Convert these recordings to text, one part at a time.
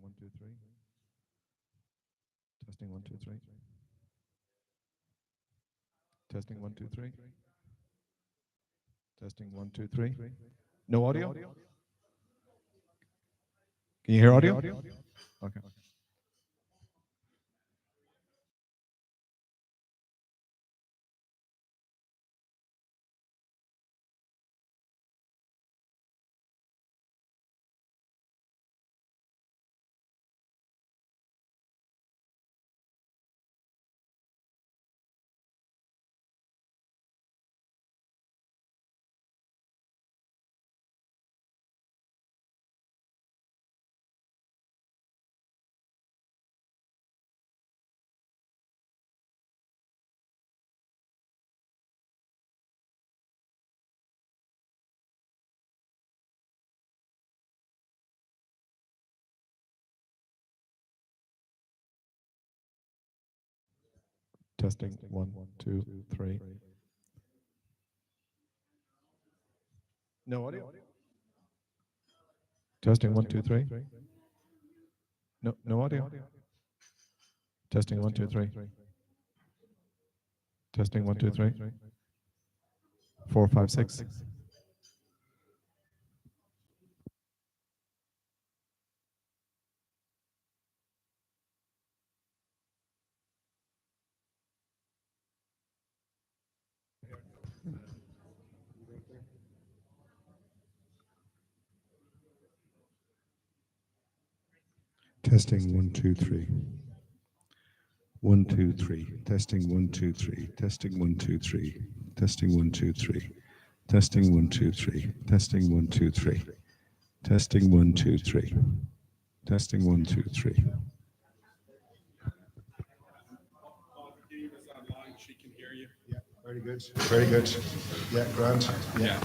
1, 2, 3. Testing 1, 2, 3. Testing 1, 2, 3. Testing 1, 2, 3. No audio? Can you hear audio? Okay. Testing 1, 2, 3. No audio? Testing 1, 2, 3. No audio? Testing 1, 2, 3. Testing 1, 2, 3. 4, 5, 6. Testing 1, 2, 3. 1, 2, 3. Testing 1, 2, 3. Testing 1, 2, 3. Testing 1, 2, 3. Testing 1, 2, 3. Testing 1, 2, 3. Testing 1, 2, 3. Testing 1, 2, 3. She can hear you. Yeah, very good. Very good. Yeah, Grant. Yeah.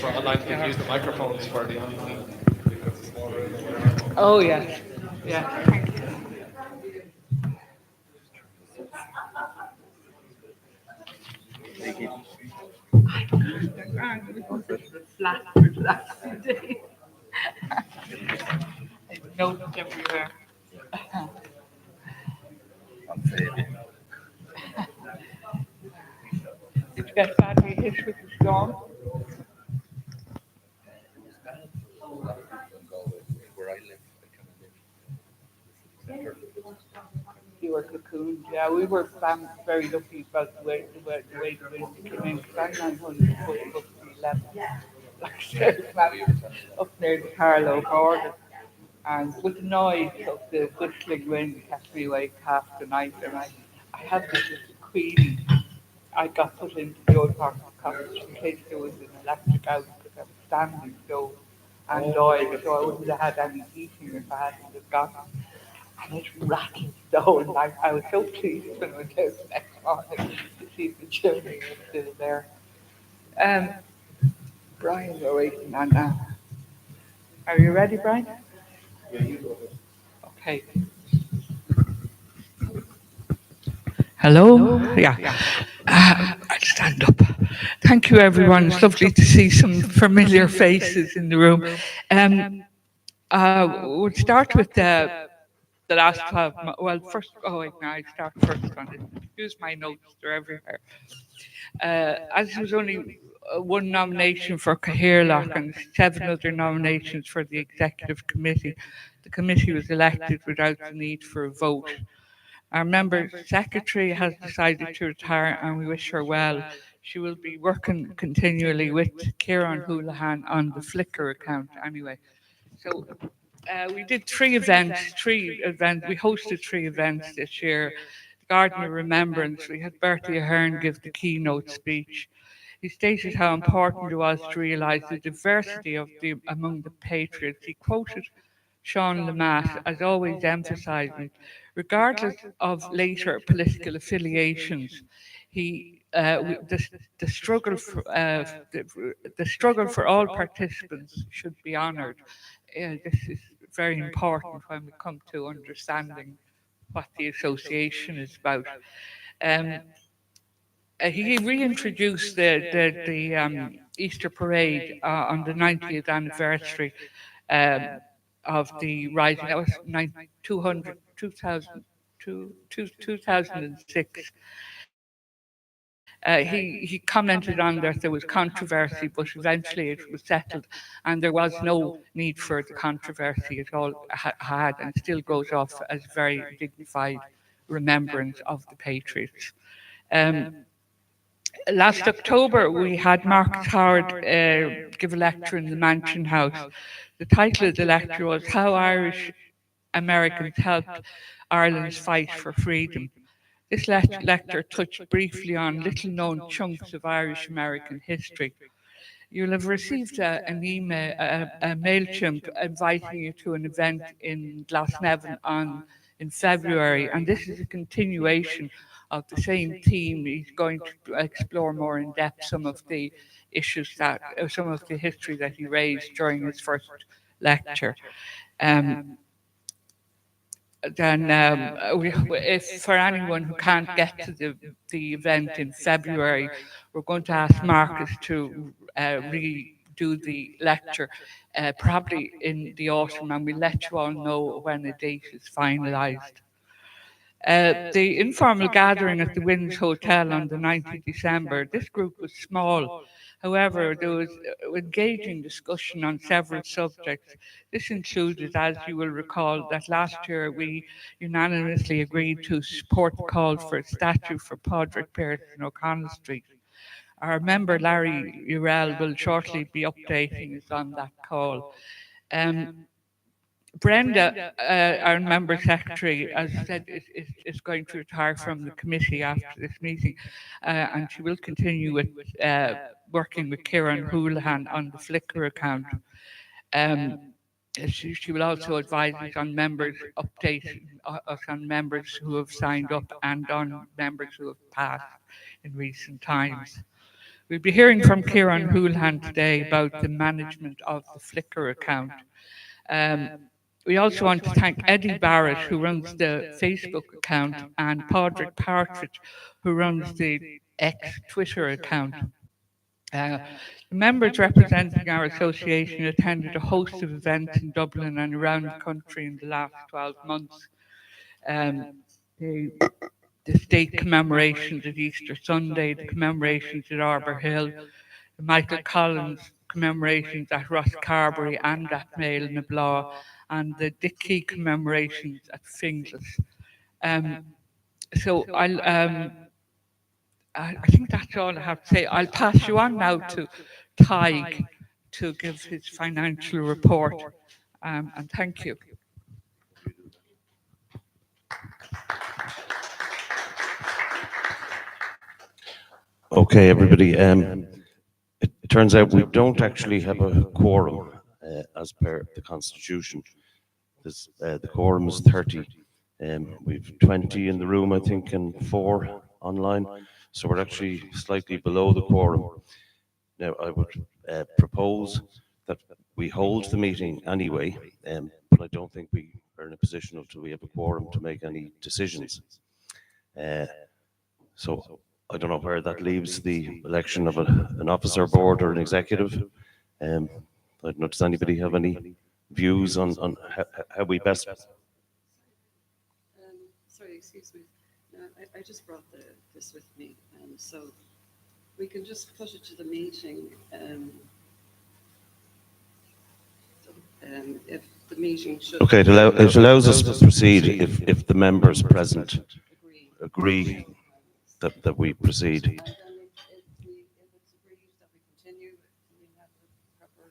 for online, you can use the microphones for the online. Oh, yes. Yeah. Thank you. I don't understand. We've been sitting in flat for the last few days. I've noticed everywhere. Did you get badly hit with the storm? You were cocooned. Yeah, we were very lucky about the way the wind came in. Because I'm 900 foot above sea level, like straight up near the Carlow border. And with the noise of the whistling wind kept me awake half the night. And I had this little queenie. I got put into the old part of the cottage in case there was an electric out because I was standing so and oil, so I wouldn't have had any heating if I hadn't have got it. And it rattled the whole night. I was so pleased when I went out the next morning to see the children were still there. Um, Brian, we're waiting on now. Are you ready, Brian? Okay. Hello? Yeah. I'll stand up. Thank you, everyone. It's lovely to see some familiar faces in the room. Um, we'll start with the last 12 months. Well, first, oh, wait, no, I start first on it. Use my notes, they're everywhere. As there was only one nomination for Cahirlock and seven other nominations for the executive committee, the committee was elected without the need for a vote. Our member secretary has decided to retire and we wish her well. She will be working continually with Kieran Houlihan on the Flickr account anyway. So we did three events. We hosted three events this year. The Garden of Remembrance, we had Bertie Ahern give the keynote speech. He stated how important it was to realise the diversity among the patriots. He quoted Sean Lematt as always emphasising, regardless of later political affiliations, the struggle the struggle for all participants should be honoured. This is very important when we come to understanding what the association is about. Um, he reintroduced the Easter parade on the 90th anniversary um, of the rising. That was 2006. He commented on that there was controversy, but eventually it was settled, and there was no need for the controversy. It all had and still goes off as very dignified remembrance of the Patriots. Um, Last October, we had Marcus Howard give a lecture in the Mansion House. The title of the lecture was How Irish Americans Helped Ireland's Fight for Freedom. This lecture touched briefly on little known chunks of Irish American history. You'll have received an email, a MailChimp inviting you to an event in Glasnevin in February, and this is a continuation of the same theme. He's going to explore more in depth some of the issues some of the history that he raised during his first lecture. Um, then, if for anyone who can't get to the event in February, we're going to ask Marcus to redo the lecture, probably in the autumn, and we'll let you all know when the date is finalised. The informal gathering at the Wynns Hotel on the 9th of December, this group was small. However, there was engaging discussion on several subjects. This included, as you will recall, that last year we unanimously agreed to support the call for a statue for Padraig Pearson O'Connell Street. Our member Larry Urell will shortly be updating us on that call. Brenda, our member secretary, as I said, is going to retire from the committee after this meeting, and she will continue with working with Kieran Houlihan on the Flickr account. Um, she will also advise us on members, update us on members who have signed up and on members who have passed in recent times. We'll be hearing from Kieran Houlihan today about the management of the Flickr account. We also want to thank Eddie Barrett, who runs the Facebook account, and Padraig Partridge, who runs the ex-Twitter account. The members representing our association attended a host of events in Dublin and around the country in the last 12 months. The state commemorations at Easter Sunday, the commemorations at Arbor Hill, the Michael Collins commemorations at Rosscarbery and at Mail na Bláth, and the Dickey commemorations at Finglas. So I think that's all I have to say. I'll pass you on now to Tig to give his financial report. And thank you. Okay, everybody. It turns out we don't actually have a quorum as per the Constitution. The quorum is 30. We've 20 in the room, I think, and 4 online. So we're actually slightly below the quorum. Now, I would propose that we hold the meeting anyway, but I don't think we are in a position until we have a quorum to make any decisions. So I don't know where that leaves the election of an officer board or an executive. I don't know, does anybody have any views on how we best? Sorry, excuse me. No, I just brought this with me, so we can just put it to the meeting. If the meeting should. Okay, it allows us to proceed if the members present agree that we proceed. And then if it's agreed that we continue, we have the proper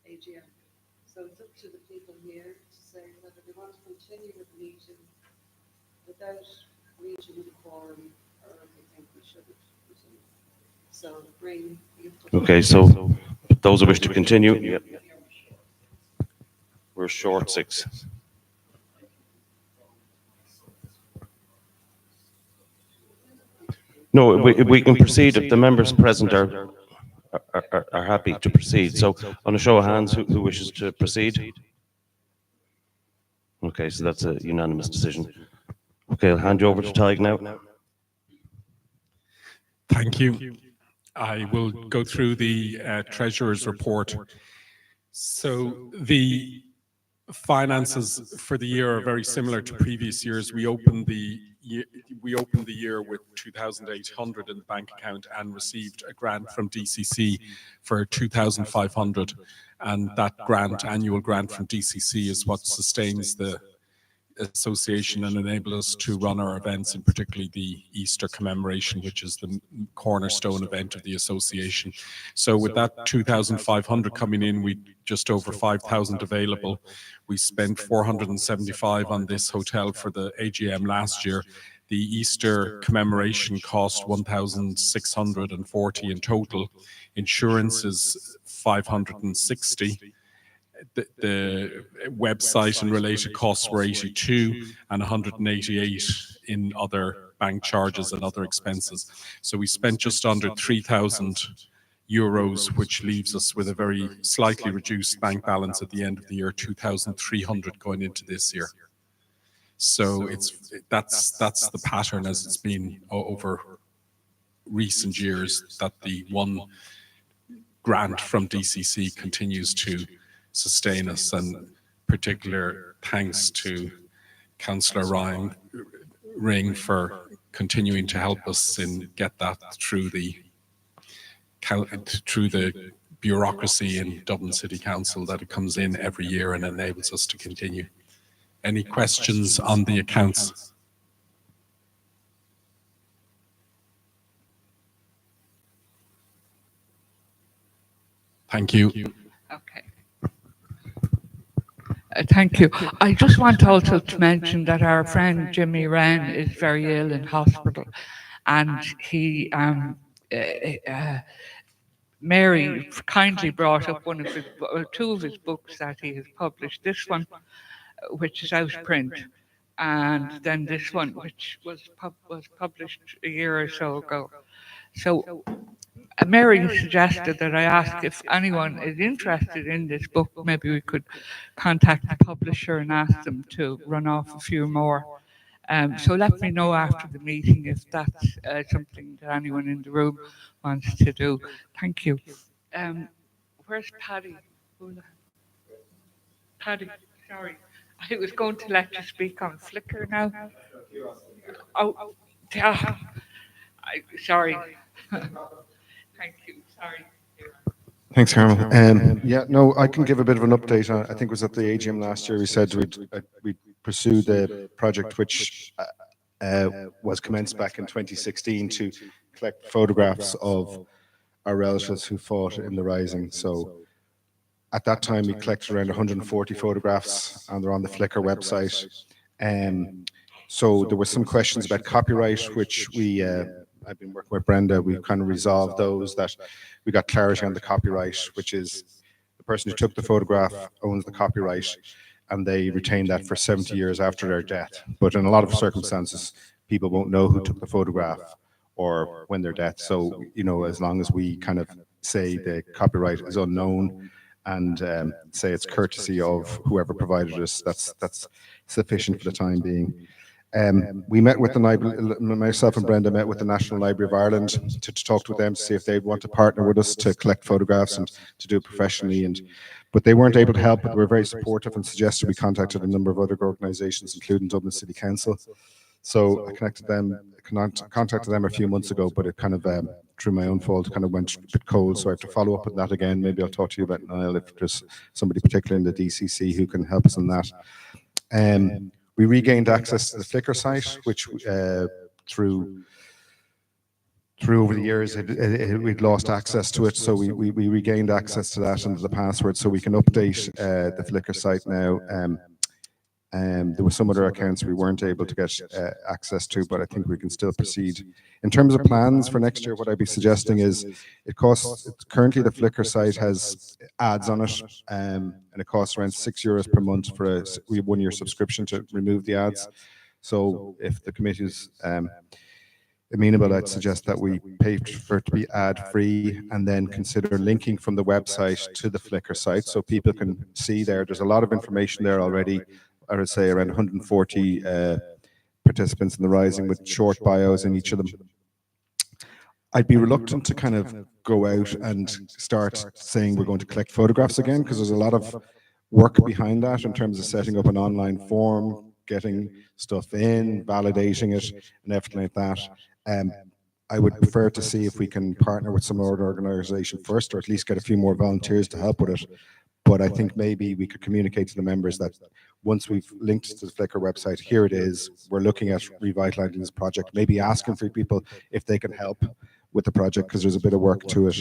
AGM. So it's up to the people here to say whether they want to continue with the meeting without reaching the quorum, or they think we shouldn't continue. So, Green, Okay, so those who wish to continue, yep. We're short 6. No, we can proceed if the members present are happy to proceed. So on a show of hands, who wishes to proceed? Okay, so that's a unanimous decision. Okay, I'll hand you over to Tig now. Thank you. I will go through the Treasurer's report. So the finances for the year are very similar to previous years. We opened the year with 2,800 in the bank account and received a grant from DCC for 2,500. And that annual grant from DCC, is what sustains the association and enable us to run our events, and particularly the Easter commemoration, which is the cornerstone event of the association. So with that 2,500 coming in, we just over 5,000 available. We spent 475 on this hotel for the AGM last year. The Easter commemoration cost 1,640 in total. Insurance is 560. The website and related costs were 82 and 188 in other bank charges and other expenses. So we spent just under 3,000 euros, which leaves us with a very slightly reduced bank balance at the end of the year, 2,300 going into this year. So that's the pattern as it's been over recent years, that the one grant from DCC continues to sustain us, and particular thanks to Councillor Ryan Ring for continuing to help us in get that through the bureaucracy in Dublin City Council, that it comes in every year and enables us to continue. Any questions on the accounts? Thank you. Okay. Thank you. I just want also to mention that our friend Jimmy Wren is very ill in hospital, and he, Mary kindly brought up two of his books that he has published. This one, which is out of print, and then this one, which was published a year or so ago. So Mary suggested that I ask if anyone is interested in this book. Maybe we could contact the publisher and ask them to run off a few more. So let me know after the meeting if that's something that anyone in the room wants to do. Thank you. Where's Paddy? Paddy, sorry. I was going to let you speak on Flickr now. Oh, yeah. Sorry. Thank you. Sorry. Thanks, Carmel. Yeah, no, I can give a bit of an update. I think it was at the AGM last year. We said we'd pursue the project which was commenced back in 2016 to collect photographs of our relatives who fought in the Rising. So at that time, we collected around 140 photographs, and they're on the Flickr website. So there were some questions about copyright, which I've been working with Brenda. We kind of resolved those, that we got clarity on the copyright, which is the person who took the photograph owns the copyright, and they retain that for 70 years after their death. But in a lot of circumstances, people won't know who took the photograph or when they're dead. So, you know, as long as we kind of say the copyright is unknown and say it's courtesy of whoever provided us, that's sufficient for the time being. We met with the myself and Brenda met with the National Library of Ireland to talk to them to see if they'd want to partner with us to collect photographs and to do it professionally. But they weren't able to help, but they were very supportive and suggested we contacted a number of other organisations, including Dublin City Council. So I contacted them a few months ago, but it kind of, through my own fault, kind of went a bit cold. So I have to follow up with that again. Maybe I'll talk to you about Niall if there's somebody particularly in the DCC who can help us on that. We regained access to the Flickr site, which through over the years we'd lost access to it. So we regained access to that and the password, so we can update the Flickr site now. There were some other accounts we weren't able to get access to, but I think we can still proceed. In terms of plans for next year, what I'd be suggesting is currently the Flickr site has ads on it, and it costs around €6 per month for a 1-year subscription to remove the ads. So if the committee is amenable, I'd suggest that we pay for it to be ad-free and then consider linking from the website to the Flickr site so people can see there. There's a lot of information there already. I would say around 140 participants in the Rising with short bios in each of them. I'd be reluctant to kind of go out and start saying we're going to collect photographs again, because there's a lot of work behind that in terms of setting up an online form, getting stuff in, validating it, and everything like that. I would prefer to see if we can partner with some other organisation first, or at least get a few more volunteers to help with it. But I think maybe we could communicate to the members that once we've linked to the Flickr website, here it is, we're looking at revitalising this project, maybe asking for people if they can help with the project, because there's a bit of work to it.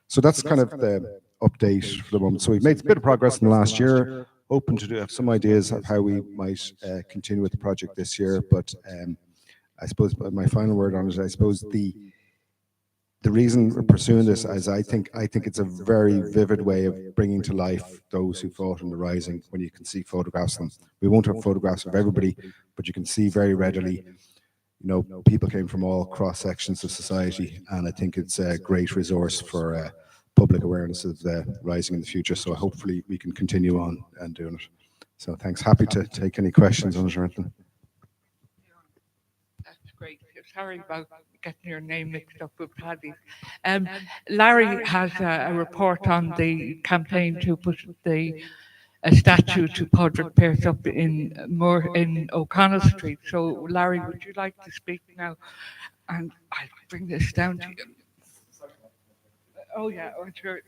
So that's kind of the update for the moment. So we've made a bit of progress in the last year, hoping to have some ideas of how we might continue with the project this year. But I suppose my final word on it, I suppose the reason we're pursuing this is I think it's a very vivid way of bringing to life those who fought in the Rising when you can see photographs of them. We won't have photographs of everybody, but you can see very readily, you know, people came from all cross sections of society, and I think it's a great resource for public awareness of the Rising in the future. So hopefully we can continue on and doing it. So thanks. Happy to take any questions on it or anything. That's great. Sorry about getting your name mixed up with Paddy's. Larry has a report on the campaign to put a statue to Padraig Pearse up in O'Connell Street. So, Larry, would you like to speak now? And I'll bring this down to you. Oh, yeah, sure.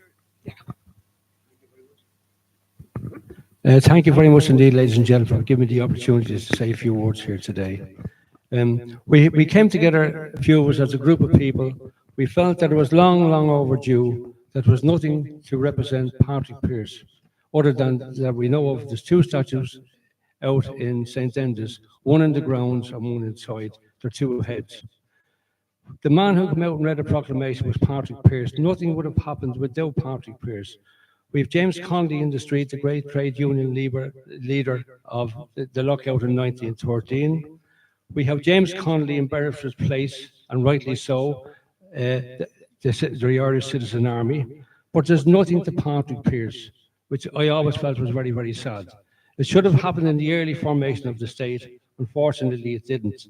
Yeah. Thank you very much indeed, ladies and gentlemen, for giving me the opportunity to say a few words here today. We came together, a few of us as a group of people. We felt that it was long overdue, that there was nothing to represent Patrick Pearse, other than that we know of there's 2 statues out in St. Enda's, one in the grounds and one inside. They're 2 heads. The man who came out and read a proclamation was Patrick Pearse. Nothing would have happened without Patrick Pearse. We have James Connolly in the street, the great trade union leader of the lockout in 1913. We have James Connolly in Beresford's place, and rightly so. the Irish Citizen Army, but there's nothing to Patrick Pearse, which I always felt was very, very sad. It should have happened in the early formation of the state. Unfortunately, it didn't.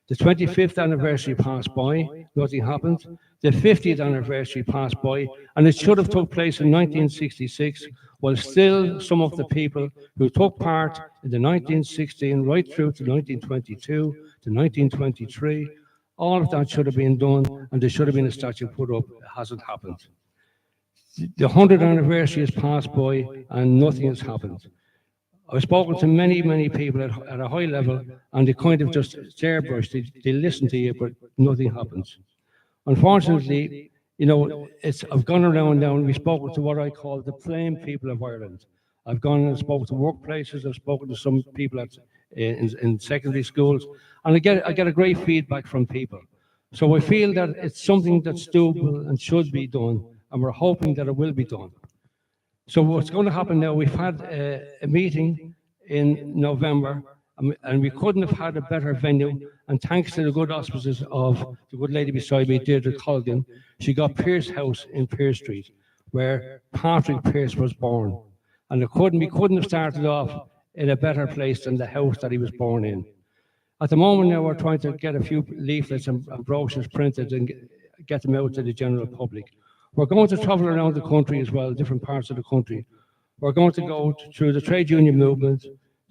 The 25th anniversary passed by, nothing happened. The 50th anniversary passed by, and it should have took place in 1966, while still some of the people who took part in the 1916 right through to 1922 to 1923, all of that should have been done, and there should have been a statue put up. It hasn't happened. The 100th anniversary has passed by, and nothing has happened. I've spoken to many, many people at a high level, and they kind of just stare-brush. They listen to you, but nothing happens. Unfortunately, you know, I've gone around now, and we've spoken to what I call the plain people of Ireland. I've gone and spoken to workplaces. I've spoken to some people in secondary schools, and I get a great feedback from people. So I feel that it's something that's doable and should be done, and we're hoping that it will be done. So what's going to happen now, we've had a meeting in November, and we couldn't have had a better venue, and thanks to the good auspices of the good lady beside me, Deirdre Colgan, she got Pearse House in Pearse Street, where Patrick Pearse was born. And we couldn't have started off in a better place than the house that he was born in. At the moment now, we're trying to get a few leaflets and brochures printed and get them out to the general public. We're going to travel around the country as well, different parts of the country. We're going to go through the trade union movement,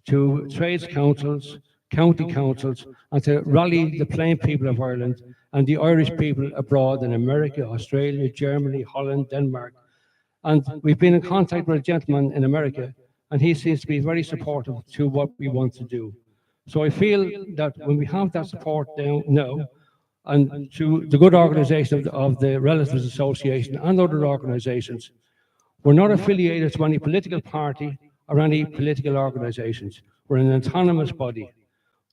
to trades councils, county councils, and to rally the plain people of Ireland and the Irish people abroad in America, Australia, Germany, Holland, Denmark. And we've been in contact with a gentleman in America, and he seems to be very supportive to what we want to do. So I feel that when we have that support now, and to the good organisation of the Relatives Association and other organisations, we're not affiliated to any political party or any political organisations. We're an autonomous body.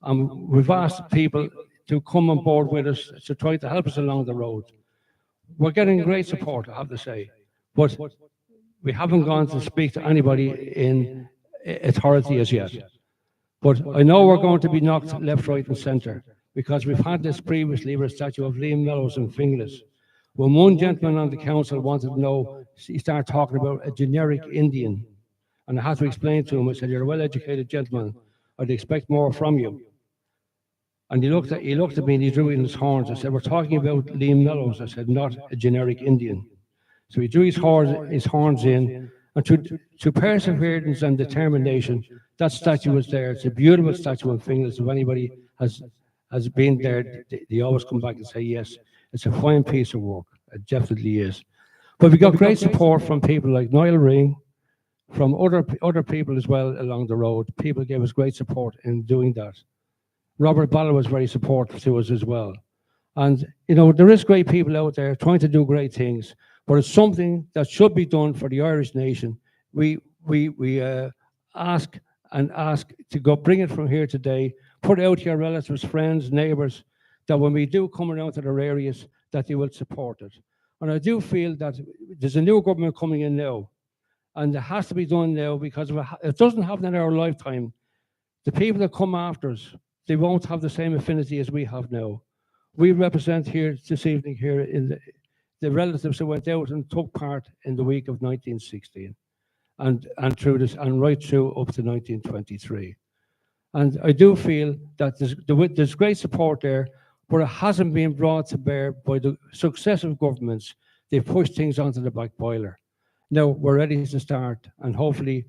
We've asked people to come on board with us to try to help us along the road. We're getting great support, I have to say, but we haven't gone to speak to anybody in authority as yet. But I know we're going to be knocked left, right and centre, because we've had this previously with a statue of Liam Mellows in Finglas. When one gentleman on the council wanted to know, he started talking about a generic Indian. And I had to explain to him, I said, you're a well-educated gentleman, I'd expect more from you. And he looked at me and he drew in his horns. I said, we're talking about Liam Mellows. I said, not a generic Indian. So he drew his horns in, and through perseverance and determination, that statue was there. It's a beautiful statue in Finglas. If anybody has been there, they always come back and say, yes, it's a fine piece of work. It definitely is. But we got great support from people like Niall Ring, from other people as well along the road. People gave us great support in doing that. Robert Ballard was very supportive to us as well. And, you know, there is great people out there trying to do great things, but it's something that should be done for the Irish nation. We ask to go bring it from here today, put it out to your relatives, friends, neighbours, that when we do come around to their areas, that they will support it. And I do feel that there's a new government coming in now, and it has to be done now, because if it doesn't happen in our lifetime, the people that come after us, they won't have the same affinity as we have now. We represent here this evening here in the relatives who went out and took part in the week of 1916 and through this and right through up to 1923. And I do feel that there's great support there, but it hasn't been brought to bear by the successive governments. They've pushed things onto the back boiler. Now we're ready to start, and hopefully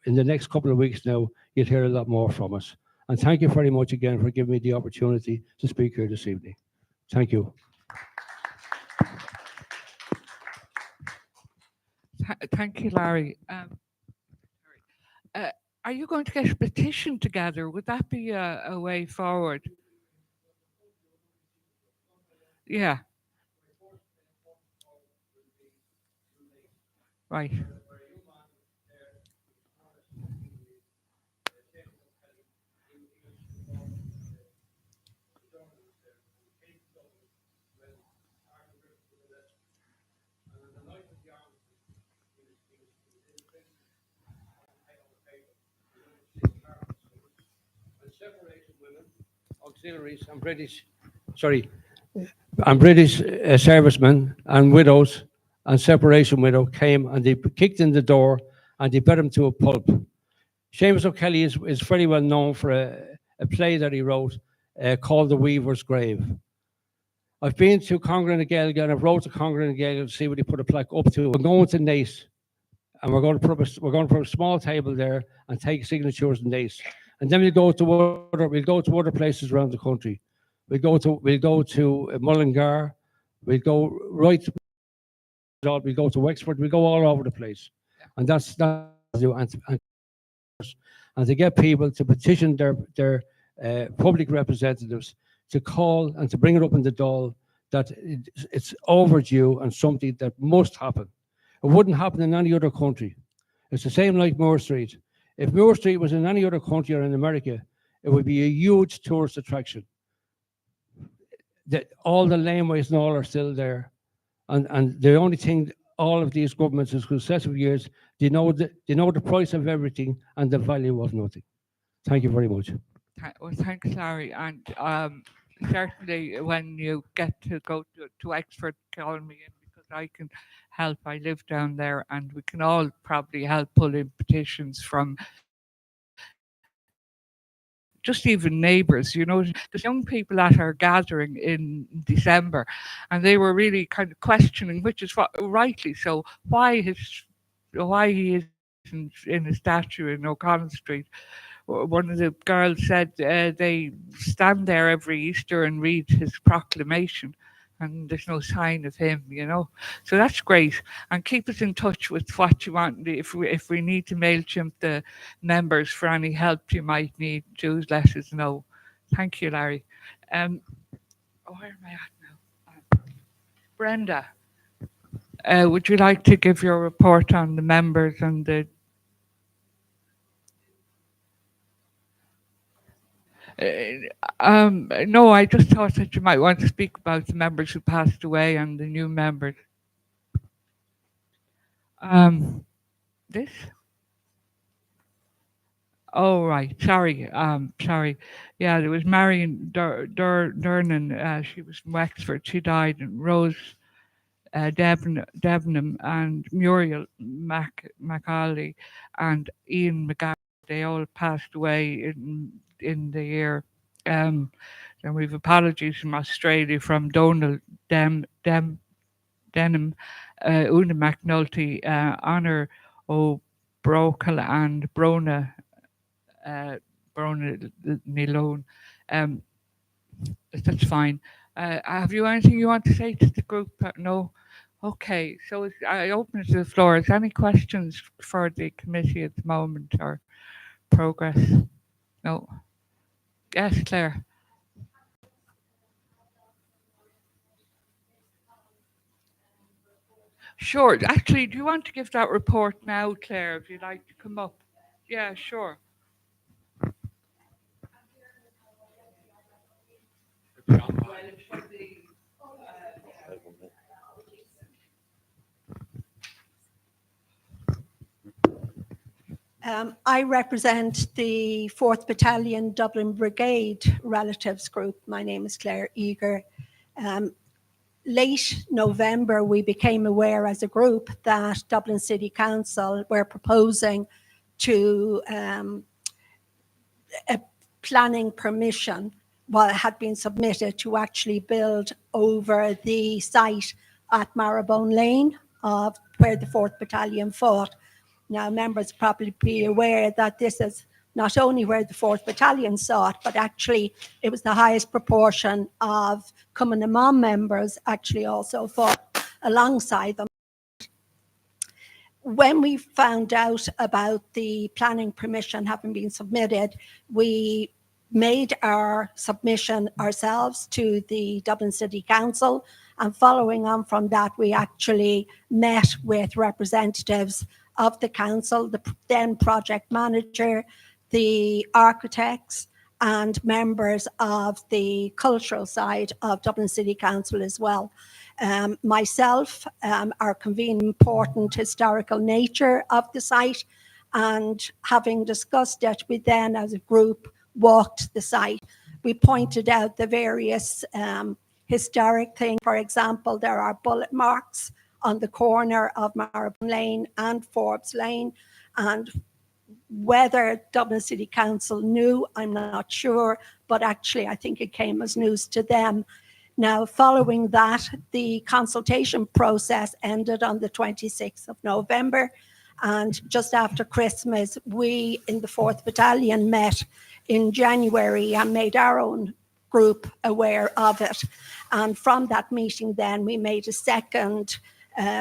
in the next couple of weeks now, you'll hear a lot more from us. And thank you very much again for giving me the opportunity to speak here this evening. Thank you. Thank you, Larry. Are you going to get a petition together? Would that be a way forward? Yeah. Right. Auxiliaries and British, sorry, and British servicemen and widows and separation widow came and they kicked in the door and they bet him to a pulp. Seamus O'Kelly is very well known for a play that he wrote called The Weaver's Grave. I've been to Congar na Gaeilge and I've wrote to Congar na Gaeilge to see what he put a plaque up to. We're going to Nace and we're going to put a small table there and take signatures in Nace. And then we'll go to other places around the country. We'll go to Mullingar, we'll go Wexford, we'll go all over the place. And that's and to get people to petition their public representatives to call and to bring it up in the Dáil that it's overdue and something that must happen. It wouldn't happen in any other country. It's the same like Moore Street. If Moore Street was in any other country or in America, it would be a huge tourist attraction. All the laneways and all are still there. And the only thing all of these governments in successive years, they know the price of everything and the value of nothing. Thank you very much. Well, thanks, Larry. And certainly when you get to go to Wexford, call me in because I can help. I live down there and we can all probably help pull in petitions from just even neighbours. You know, there's young people at our gathering in December and they were really kind of questioning, which is rightly so, why he isn't in a statue in O'Connell Street. One of the girls said they stand there every Easter and read his proclamation and there's no sign of him, you know. So that's great. And keep us in touch with what you want. If we need to MailChimp the members for any help you might need, do let us know. Thank you, Larry. Where am I at now? Brenda, would you like to give your report on the members and the no, I just thought that you might want to speak about the members who passed away and the new members. This? Oh, right. Sorry. Sorry. Yeah, there was Marion Durnan. She was from Wexford. She died. And Rose Debenham and Muriel McAuley and Ian McGarry. They all passed away in the year. And we've apologies from Australia from Donald Denham, Una McNulty, Honor O'Brocal and Brona Nilone. That's fine. Have you anything you want to say to the group? No? Okay, so I open it to the floor. Is there any questions for the committee at the moment or progress? No? Yes, Claire. Sure. Actually, do you want to give that report now, Claire, if you'd like to come up? Yeah, sure. I represent the 4th Battalion Dublin Brigade Relatives Group. My name is Claire Eager. Late November, we became aware as a group that Dublin City Council were proposing to a planning permission had been submitted to actually build over the site at Marrowbone Lane of where the 4th Battalion fought. Now, members probably be aware that this is not only where the 4th Battalion saw it, but actually it was the highest proportion of Cumann na mBan members actually also fought alongside them. When we found out about the planning permission having been submitted, we made our submission ourselves to the Dublin City Council, and following on from that, we actually met with representatives of the council, the then project manager, the architects, and members of the cultural side of Dublin City Council as well. Myself are convening important historical nature of the site, and having discussed it, we then as a group walked the site. We pointed out the various historic things. For example, there are bullet marks on the corner of Maribon Lane and Forbes Lane, and whether Dublin City Council knew, I'm not sure, but actually I think it came as news to them. Now, following that, the consultation process ended on the 26th of November, and just after Christmas, we in the 4th Battalion met in January and made our own group aware of it. And from that meeting then, we made a second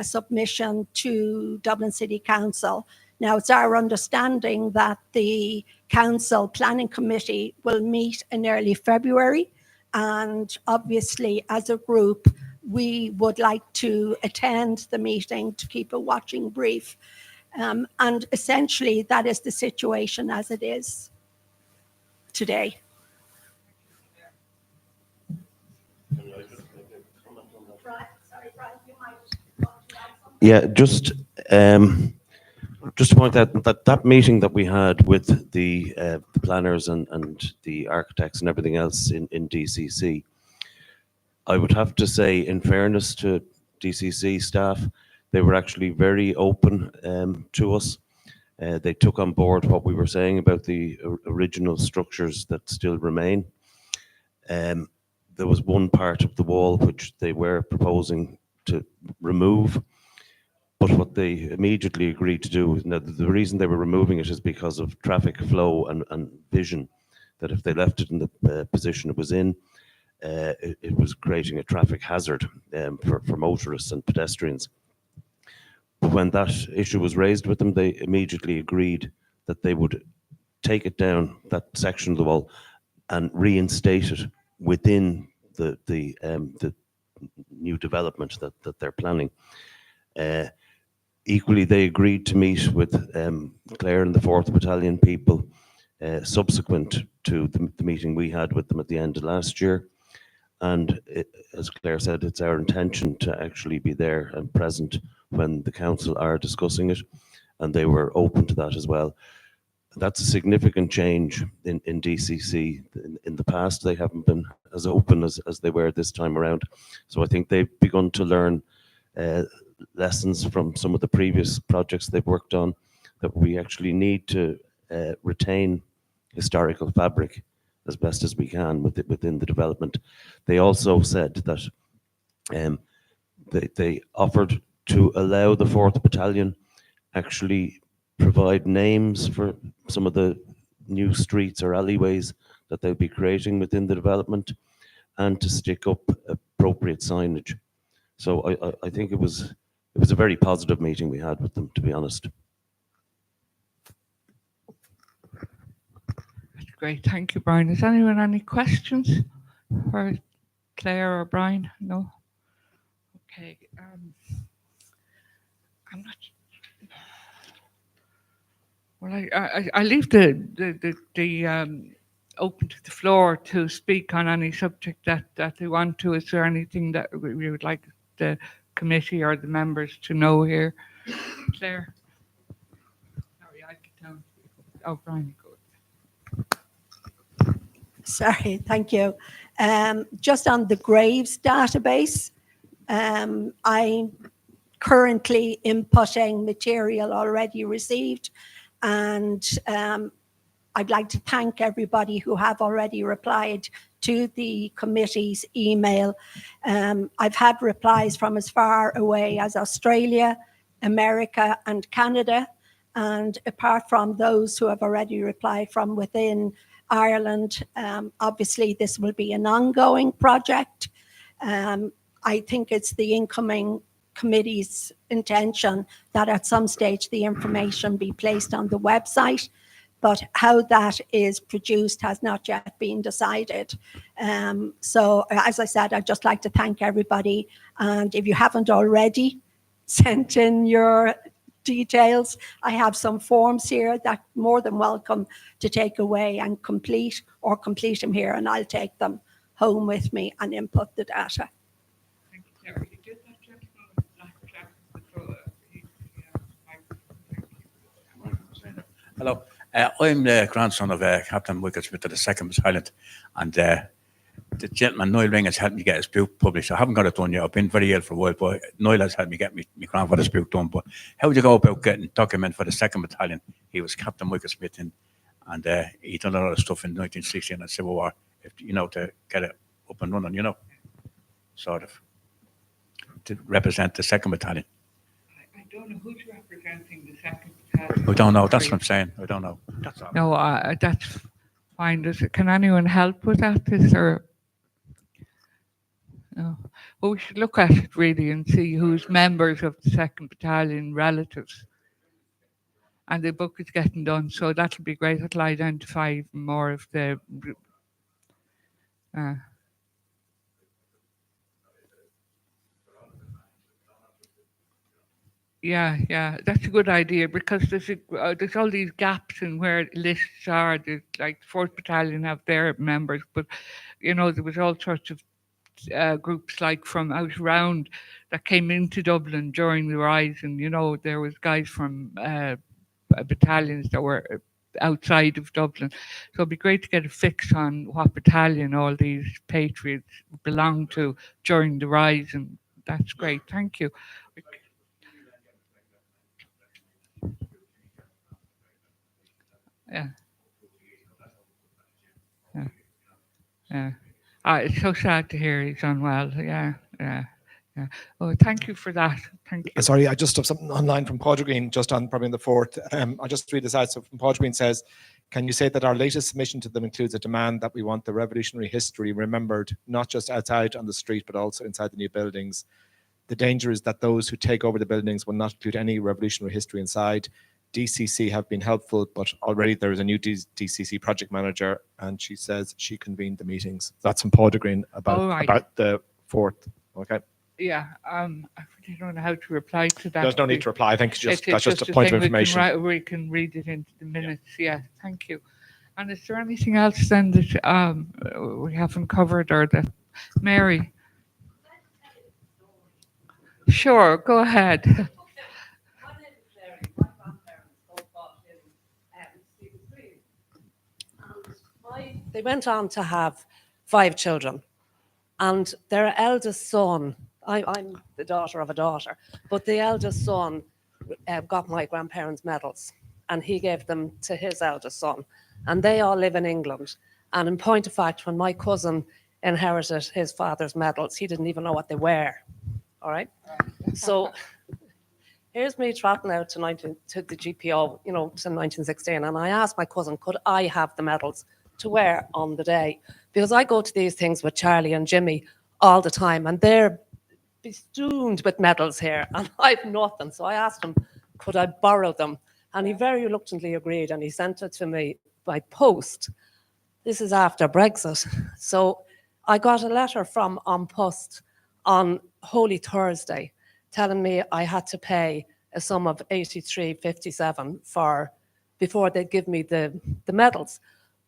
submission to Dublin City Council. Now, it's our understanding that the Council Planning Committee will meet in early February, and obviously, as a group, we would like to attend the meeting to keep a watching brief. And essentially, that is the situation as it is today. Yeah, just to point out that meeting that we had with the planners and the architects and everything else in DCC, I would have to say, in fairness to DCC staff, they were actually very open to us. They took on board what we were saying about the original structures that still remain. There was one part of the wall which they were proposing to remove, but what they immediately agreed to do, now the reason they were removing it is because of traffic flow and vision, that if they left it in the position it was in, it was creating a traffic hazard for motorists and pedestrians. But when that issue was raised with them, they immediately agreed that they would take it down, that section of the wall, and reinstate it within the new development that they're planning. Equally, they agreed to meet with Clare and the 4th Battalion people subsequent to the meeting we had with them at the end of last year. And as Clare said, it's our intention to actually be there and present when the council are discussing it, and they were open to that as well. That's a significant change in DCC. In the past, they haven't been as open as they were this time around. So I think they've begun to learn lessons from some of the previous projects they've worked on, that we actually need to retain historical fabric as best as we can within the development. They also said that they offered to allow the 4th Battalion actually provide names for some of the new streets or alleyways that they'll be creating within the development, and to stick up appropriate signage. So I think it was a very positive meeting we had with them, to be honest. That's great. Thank you, Brian. Has anyone any questions for Claire or Brian? No? Okay. I'm not. Well, I leave the open to the floor to speak on any subject that they want to. Is there anything that we would like the committee or the members to know here? Claire? Sorry, I get down. Oh, Brian, go. Sorry, thank you. Just on the Graves database, I'm currently inputting material already received, and I'd like to thank everybody who have already replied to the committee's email. I've had replies from as far away as Australia, America, and Canada. And apart from those who have already replied from within Ireland, obviously this will be an ongoing project. I think it's the incoming committee's intention that at some stage the information be placed on the website, but how that is produced has not yet been decided. So as I said, I'd just like to thank everybody, and if you haven't already sent in your details, I have some forms here that more than welcome to take away and complete them here, and I'll take them home with me and input the data. Thank you, Claire. You did that, gentleman with the black jacket. Hello, I'm the grandson of Captain Michael Smith of the 2nd Battalion, and the gentleman, Niall Ring, has helped me get his book published. I haven't got it done yet. I've been very ill for a while, but Niall has helped me get my grandfather's book done. But how would you go about getting document for the 2nd Battalion? He was Captain Michael Smith, and he done a lot of stuff in 1960 and the Civil War, to get it up and running, sort of, to represent the 2nd Battalion. I don't know who's representing the 2nd Battalion. I don't know. That's what I'm saying. I don't know. That's all. No, that's fine. Can anyone help with that? Is there? No. Well, we should look at it really and see who's members of the 2nd Battalion relatives. And the book is getting done, so that'll be great. It'll identify even more of the. Yeah, that's a good idea, because there's all these gaps in where lists are. There's, like, 4th Battalion have their members, but there was all sorts of groups, like, from out around that came into Dublin during the rise, and there was guys from battalions that were outside of Dublin. So it'd be great to get a fix on what battalion all these patriots belong to during the rise, and that's great. Thank you. Yeah. It's so sad to hear he's unwell. Yeah. Oh, thank you for that. Thank you. Sorry, I just have something online from Padraig Green, just on probably the 4th. I'll just read this out. So from Padraig Green says, can you say that our latest submission to them includes a demand that we want the revolutionary history remembered, not just outside on the street, but also inside the new buildings? The danger is that those who take over the buildings will not include any revolutionary history inside. DCC have been helpful, but already there is a new DCC project manager, and she says she convened the meetings. That's from Padraig Green about the 4th. Okay. Yeah, I really don't know how to reply to that. There's no need to reply. I think that's just a point of information. We can read it into the minutes. Yeah, thank you. And is there anything else then that we haven't covered, or that Mary? Sure, go ahead. They went on to have 5 children, and their eldest son, I'm the daughter of a daughter, but the eldest son got my grandparents' medals, and he gave them to his eldest son, and they all live in England. And in point of fact, when my cousin inherited his father's medals, he didn't even know what they were. All right? So here's me trotting out to the GPO, to 1916, and I asked my cousin, could I have the medals to wear on the day? Because I go to these things with Charlie and Jimmy all the time, and they're festooned with medals here, and I've nothing. So I asked him, could I borrow them? And he very reluctantly agreed, and he sent it to me by post. This is after Brexit. So I got a letter from An Post on Holy Thursday telling me I had to pay a sum of 83.57 before they'd give me the medals.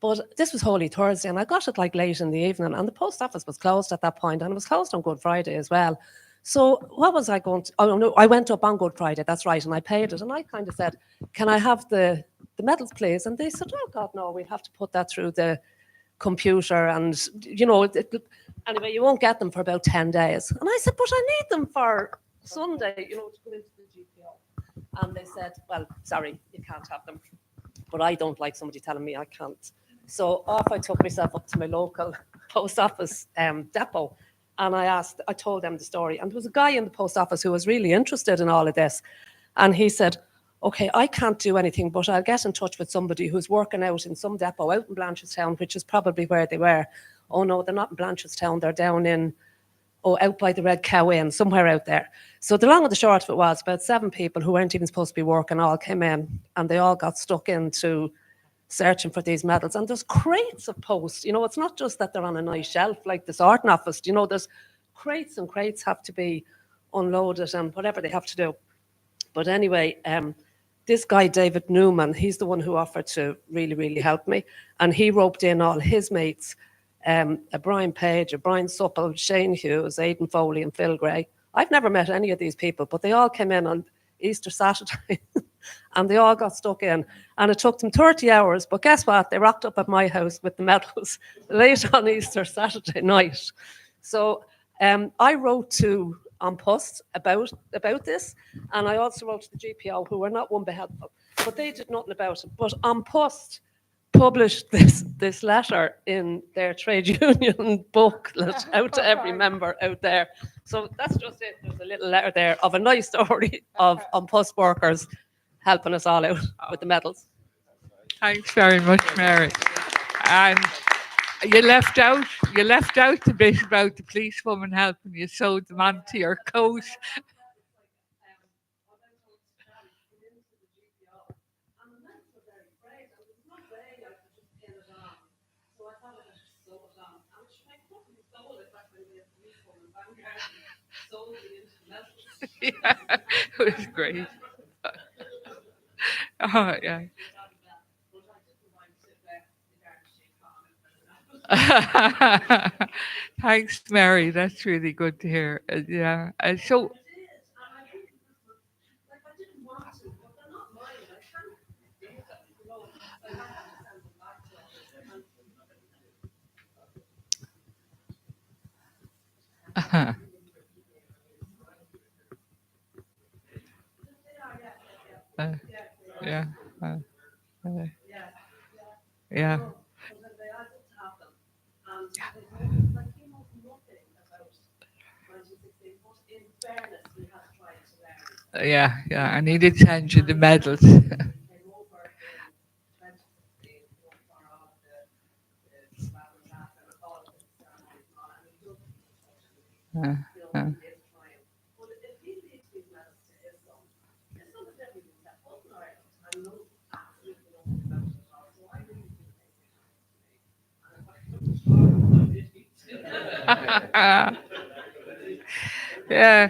But this was Holy Thursday, and I got it like late in the evening, and the post office was closed at that point, and it was closed on Good Friday as well. So what was I going to, oh no, I went up on Good Friday, that's right, and I paid it, and I kind of said, can I have the medals, please? And they said, oh God, no, we'll have to put that through the computer, and anyway, you won't get them for about 10 days. And I said, but I need them for Sunday, to go into the GPO. And they said, well, sorry, you can't have them. But I don't like somebody telling me I can't. So off I took myself up to my local post office depot, and I told them the story. And there was a guy in the post office who was really interested in all of this. And he said, okay, I can't do anything, but I'll get in touch with somebody who's working out in some depot out in Blanchardstown, which is probably where they were. Oh no, they're not in Blanchardstown, they're down in, out by the Red Cow Inn, somewhere out there. So the long and the short of it was, about 7 people who weren't even supposed to be working all came in, and they all got stuck into searching for these medals. And there's crates of post. It's not just that they're on a nice shelf like the sorting office. There's crates and crates have to be unloaded and whatever they have to do. But anyway, this guy, David Newman, he's the one who offered to really, really help me. And he roped in all his mates, a Brian Page, a Brian Supple, Shane Hughes, Aidan Foley and Phil Gray. I've never met any of these people, but they all came in on Easter Saturday and they all got stuck in. And it took them 30 hours, but guess what? They rocked up at my house with the medals late on Easter Saturday night. So I wrote to An Post about this, and I also wrote to the GPO, who were not one bit helpful, but they did nothing about it. But An Post published this letter in their trade union booklet out to every member out there. So that's just it. There's a little letter there of a nice story of An Post workers helping us all out with the medals. Thanks very much, Mary. And you left out the bit about the policewoman helping you sew them onto your coat. Yeah, it was great. Oh, yeah. Thanks, Mary. That's really good to hear. Yeah. So, yeah. Yeah. Yeah, yeah. And he did send you the medals. Yeah.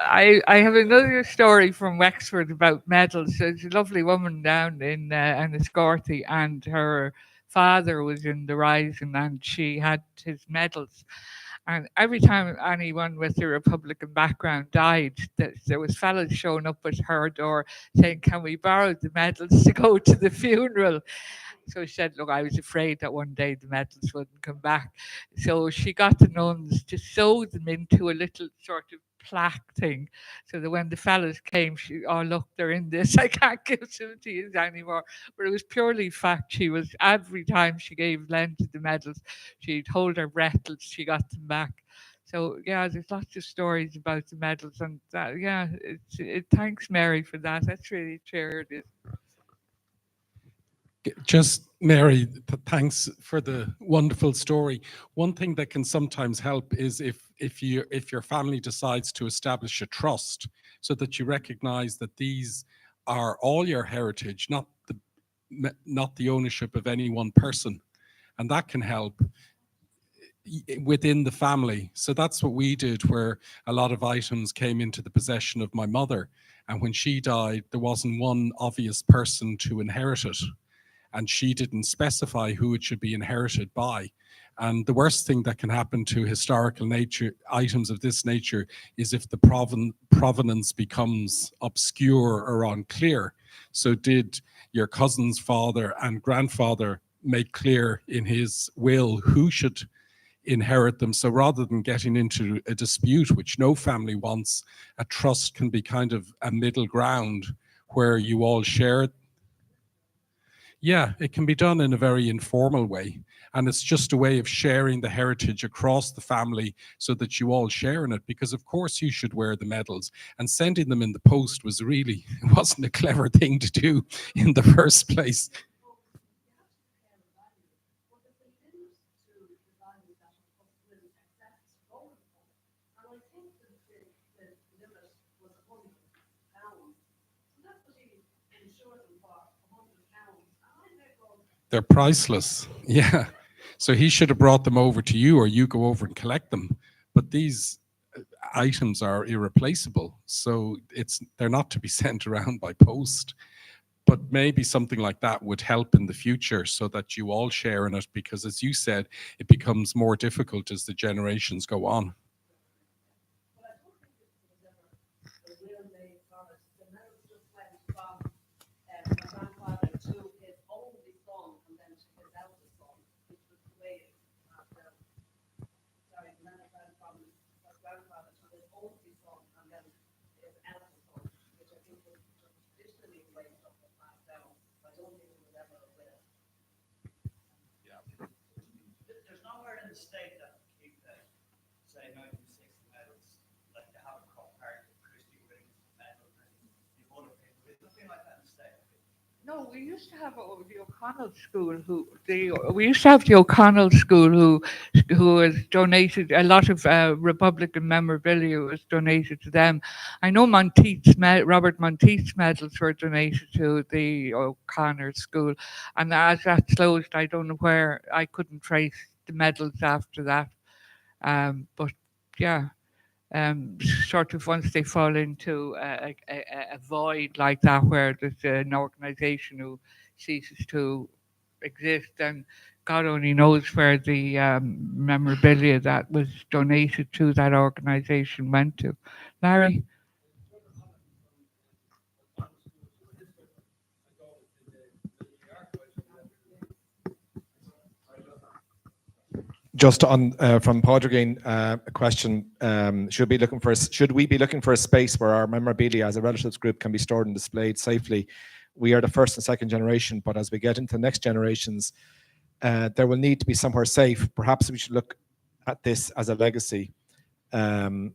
I have another story from Wexford about medals. There's a lovely woman down in Enniscorthy, and her father was in the Rising, and she had his medals. And every time anyone with a Republican background died, there was fellas showing up at her door saying, "Can we borrow the medals to go to the funeral?" So she said, "Look, I was afraid that one day the medals wouldn't come back." So she got the nuns to sew them into a little sort of plaque thing, so that when the fellas came, "Oh, look, they're in this. I can't give them to you anymore." But it was purely fact. She was, every time she gave Len to the medals, she'd hold her breath till she got them back. So yeah, there's lots of stories about the medals, and that, yeah, thanks, Mary, for that. That's really cheered it. Just Mary, thanks for the wonderful story. One thing that can sometimes help is if your family decides to establish a trust, so that you recognize that these are all your heritage, not the ownership of any one person, and that can help within the family. So that's what we did, where a lot of items came into the possession of my mother, and when she died, there wasn't one obvious person to inherit it, and she didn't specify who it should be inherited by. And the worst thing that can happen to historical nature items of this nature is if the provenance becomes obscure or unclear. So did your cousin's father and grandfather make clear in his will who should inherit them? So rather than getting into a dispute, which no family wants, a trust can be kind of a middle ground where you all share it. Yeah, it can be done in a very informal way. And it's just a way of sharing the heritage across the family so that you all share in it. Because of course you should wear the medals, and sending them in the post was really, it wasn't a clever thing to do in the first place. They're priceless. Yeah. So he should have brought them over to you, or you go over and collect them. But these items are irreplaceable. So they're not to be sent around by post. But maybe something like that would help in the future, so that you all share in it, because as you said, it becomes more difficult as the generations go on. the state that keep the, say, 1960 medals, like they have a cup part of Christy Wynns medal, and the other people, there's nothing like that in the state. No, we used to have the O'Connell School we used to have the O'Connell School who has donated a lot of Republican memorabilia was donated to them. I know Robert Monteith's medals were donated to the O'Connell School, and as that closed, I don't know where. I couldn't trace the medals after that, but yeah. Sort of once they fall into a void like that where there's an organisation who ceases to exist, and God only knows where the memorabilia that was donated to that organisation went to. Larry? Just on from Padraig, a question: should we be looking for a space where our memorabilia as a relatives group can be stored and displayed safely? We are the first and second generation, but as we get into the next generations, there will need to be somewhere safe. Perhaps we should look at this as a legacy. And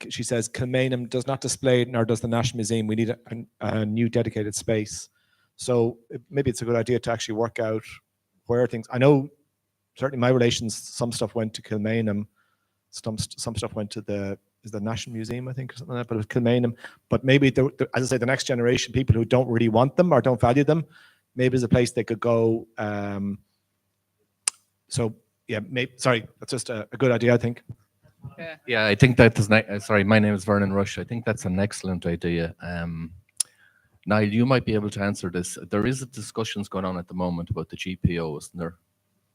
she says, Kilmainham does not display it, nor does the National Museum. We need a new dedicated space. So maybe it's a good idea to actually work out where things. I know. Certainly, my relations, some stuff went to Kilmainham, some stuff went to the National Museum, I think, or something like that. But it was Kilmainham. But maybe, as I say, the nenext generation, people who don't really want them or don't value them, maybe there's a place they could go. So yeah, sorry, that's just a good idea, I think. Yeah, I think that is. Sorry, my name is Vernon Rush. I think that's an excellent idea. Niall, you might be able to answer this. There is discussions going on at the moment about the GPO, isn't there?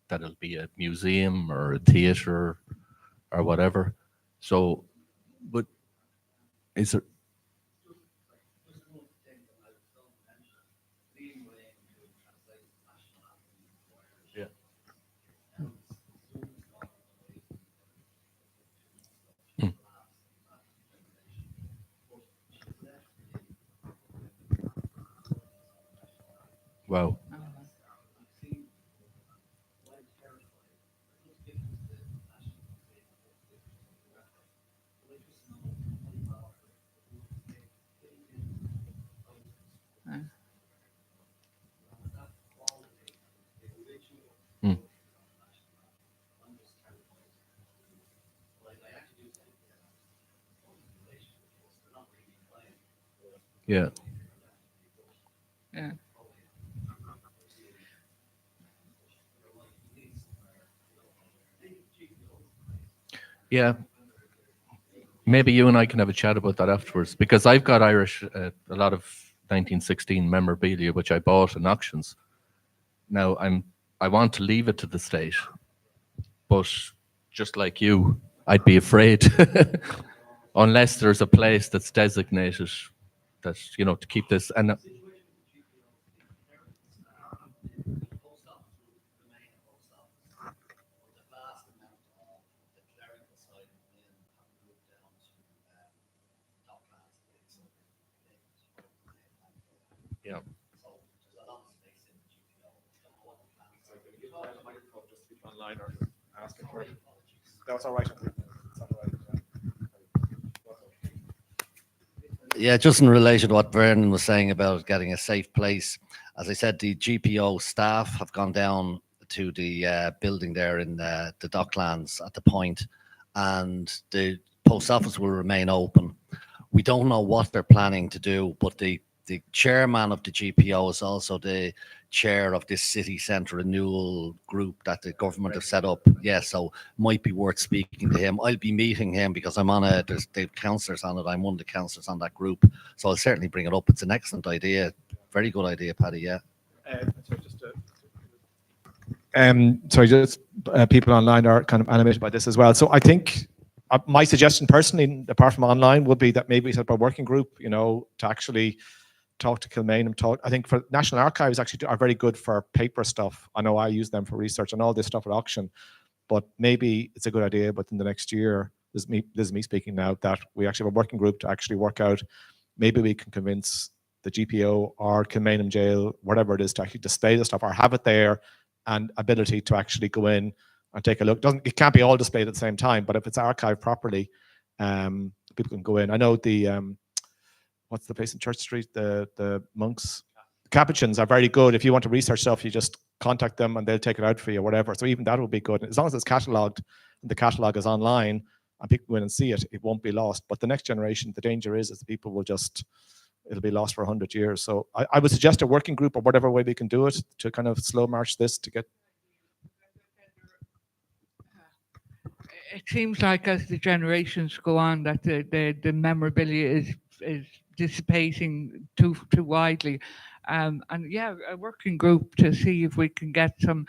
That it'll be a museum or a theatre or whatever. So, but is there? Yeah. Wow. Yeah. Yeah. Yeah. Maybe you and I can have a chat about that afterwards, because I've got Irish, a lot of 1916 memorabilia, which I bought in auctions. Now I want to leave it to the state, but just like you, I'd be afraid unless there's a place that's designated that, to keep this. And yeah. Online or asking for it. That's all right. Yeah, just in relation to what Vernon was saying about getting a safe place. As I said, the GPO staff have gone down to the building there in the Docklands at the point, and the post office will remain open. We don't know what they're planning to do, but the chairman of the GPO is also the chair of this city centre renewal group that the government have set up. Yeah, so might be worth speaking to him. I'll be meeting him because I'm on there's the councillors on it. I'm one of the councillors on that group. So I'll certainly bring it up. It's an excellent idea. Very good idea, Paddy, yeah. People online are kind of animated by this as well. So I think my suggestion personally, apart from online, would be that maybe we set up a working group, to actually talk to Kilmainham. I think for National Archives actually are very good for paper stuff. I know I use them for research and all this stuff at auction, but maybe it's a good idea within the next year, this is me speaking now, that we actually have a working group to actually work out, maybe we can convince the GPO or Kilmainham Jail, whatever it is, to actually display the stuff or have it there and ability to actually go in and take a look. It can't be all displayed at the same time, but if it's archived properly, people can go in. I know the what's the place in Church Street? The monks, Capuchins are very good. If you want to research stuff, you just contact them and they'll take it out for you or whatever. So even that will be good. As long as it's catalogued and the catalogue is online and people go in and see it, it won't be lost. But the next generation, the danger is that people will just, it'll be lost for 100 years. So I would suggest a working group or whatever way we can do it to kind of slow march this to get. It seems like as the generations go on that the memorabilia is dissipating too widely. And yeah, a working group to see if we can get some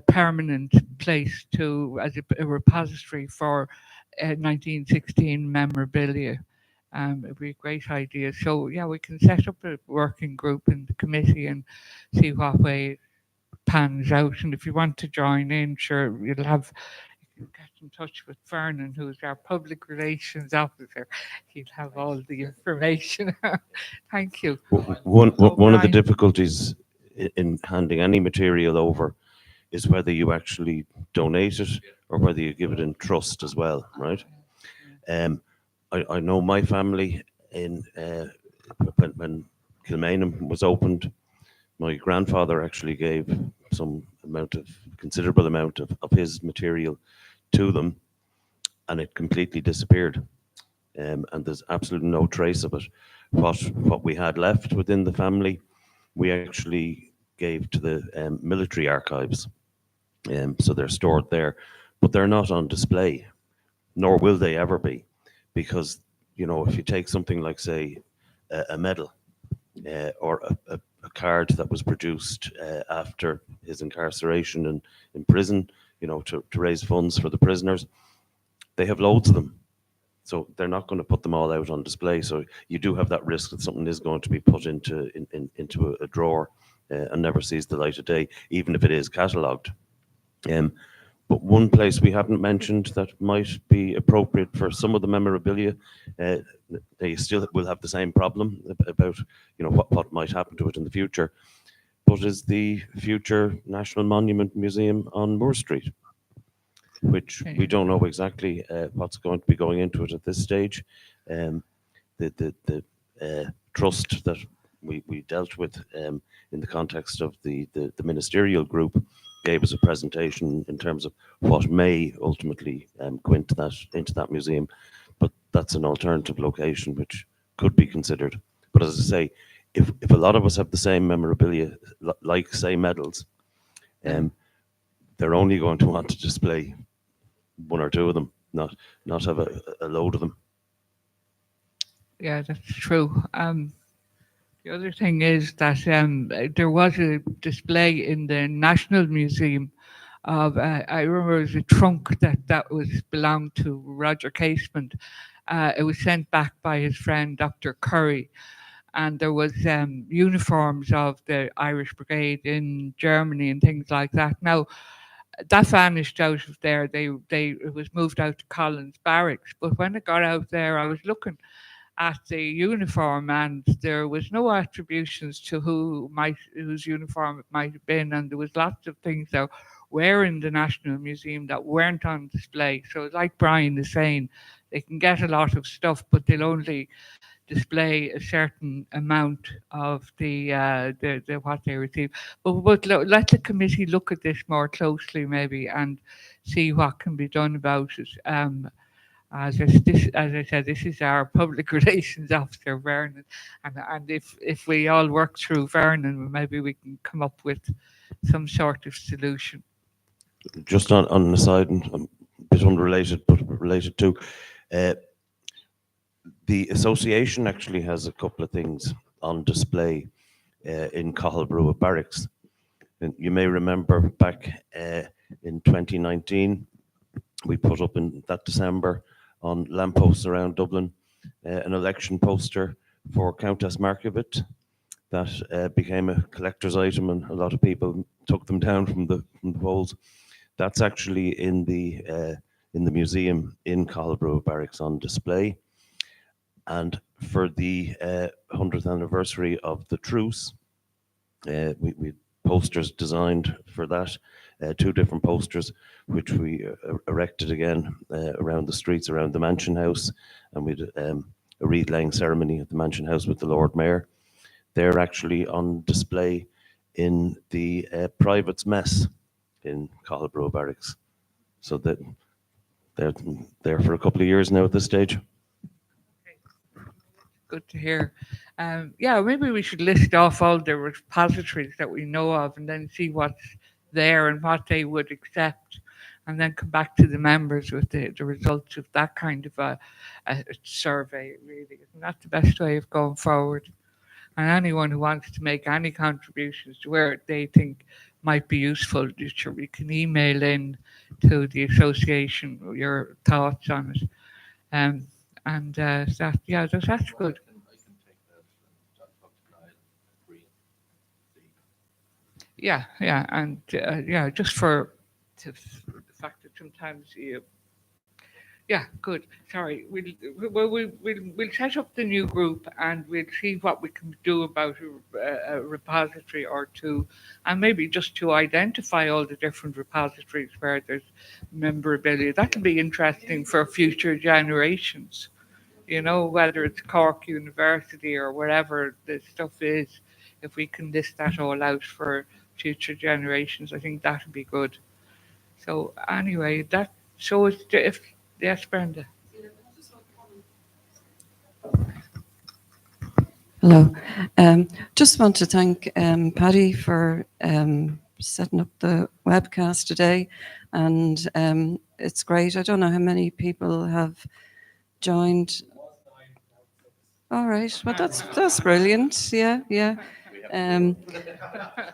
permanent place to as a repository for 1916 memorabilia. It'd be a great idea. So yeah, we can set up a working group in the committee and see what way it pans out. And if you want to join in, sure, you'll have. Get in touch with Vernon, who's our public relations officer. He'll have all the information. Thank you. One of the Brian. difficulties in handing any material over is whether you actually donate it or whether you give it in trust as well, right? I know my family in when Kilmainham was opened, my grandfather actually gave considerable amount of his material to them, and it completely disappeared. And there's absolutely no trace of it. What we had left within the family, we actually gave to the military archives. So they're stored there, but they're not on display, nor will they ever be, because, you know, if you take something like, say, a medal or a card that was produced after his incarceration in prison, you know, to raise funds for the prisoners, they have loads of them. So they're not going to put them all out on display. So you do have that risk that something is going to be put into a drawer and never sees the light of day, even if it is catalogued. But one place we haven't mentioned that might be appropriate for some of the memorabilia, they still will have the same problem about, you know, what might happen to it in the future, but is the future National Monument Museum on Moore Street, which we don't know exactly what's going to be going into it at this stage. The trust that we dealt with in the context of the ministerial group gave us a presentation in terms of what may ultimately go into that museum, but that's an alternative location which could be considered. But as I say, if a lot of us have the same memorabilia, like say medals, they're only going to want to display one or two of them, not have a load of them. Yeah, that's true. The other thing is that there was a display in the National Museum of, I remember it was a trunk that was belonged to Roger Casement. It was sent back by his friend, Dr. Curry. And there was uniforms of the Irish Brigade in Germany and things like that. Now, that vanished out of there. It was moved out to Collins Barracks. But when it got out there, I was looking at the uniform and there was no attributions to whose uniform it might have been. And there was lots of things that were in the National Museum that weren't on display. So like Brian is saying, they can get a lot of stuff, but they'll only display a certain amount of the what they receive. But let the committee look at this more closely maybe and see what can be done about it. As I said, this is our public relations officer, Vernon, and if we all work through Vernon, maybe we can come up with some sort of solution. Just on an aside, and a bit unrelated, but related to, the association actually has a couple of things on display in Cathal Barracks. And you may remember back in 2019, we put up in that December on lampposts around Dublin an election poster for Countess Markievicz that became a collector's item, and a lot of people took them down from the polls. That's actually in the museum in Cathal Barracks on display. And for the 100th anniversary of the truce, we posters designed for that. 2 different posters, which we erected again around the streets around the Mansion House, and we did a wreath laying ceremony at the Mansion House with the Lord Mayor. They're actually on display in the Private's Mess in Colborough Barracks. So that they're there for a couple of years now at this stage. Good to hear. Yeah, maybe we should list off all the repositories that we know of and then see what's there and what they would accept, and then come back to the members with the results of that kind of a survey, really. Isn't that the best way of going forward? And anyone who wants to make any contributions to where they think might be useful, you can email in to the association your thoughts on it. That's good. Yeah, and just for the fact that sometimes good. Sorry, we'll set up the new group and we'll see what we can do about a repository or two, and maybe just to identify all the different repositories where there's memorabilia. That can be interesting for future generations. Whether it's Cork University or wherever the stuff is, if we can list that all out for future generations, I think that would be good. So anyway, that shows if yes, Brenda. Hello. Just want to thank Paddy for setting up the webcast today, and it's great. I don't know how many people have joined. All right. Well, that's brilliant. Yeah.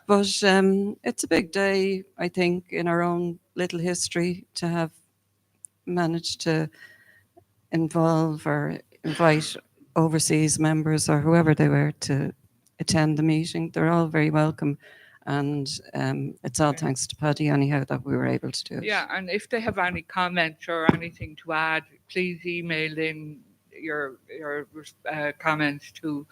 But it's a big day, I think, in our own little history to have managed to involve or invite overseas members or whoever they were to attend the meeting. They're all very welcome. And it's all thanks to Paddy, anyhow, that we were able to do it. Yeah, and if they have any comments or anything to add, please email in your comments to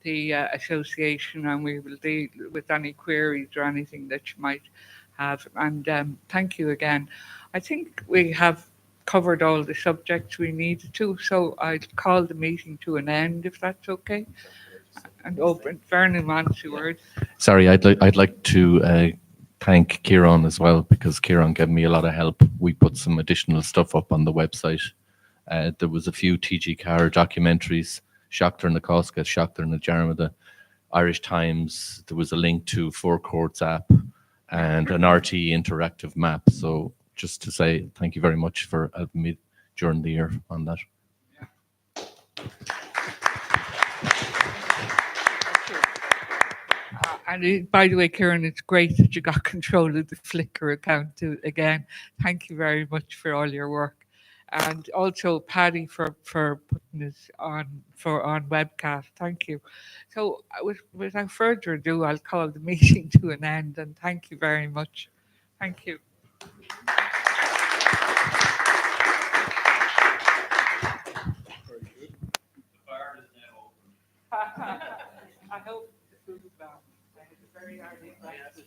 the association, and we will deal with any queries or anything that you might have. And thank you again. I think we have covered all the subjects we needed to, so I'll call the meeting to an end, if that's okay. And open. Vernon wants a word. Sorry, I'd like to thank Kieran as well, because Kieran gave me a lot of help. We put some additional stuff up on the website. There was a few TG Carr documentaries, Seachtar na Cosca, Seachtar na Jarmada, Irish Times. There was a link to Four Courts app and an RT interactive map. So just to say thank you very much for helping me during the year on that. And by the way, Kieran, it's great that you got control of the Flickr account too. Again, thank you very much for all your work. And also Paddy for putting this on webcast. Thank you. So without further ado, I'll call the meeting to an end, and thank you very much. Thank you. Very good. The bar is now open. I hope the food is back. I had a very early breakfast.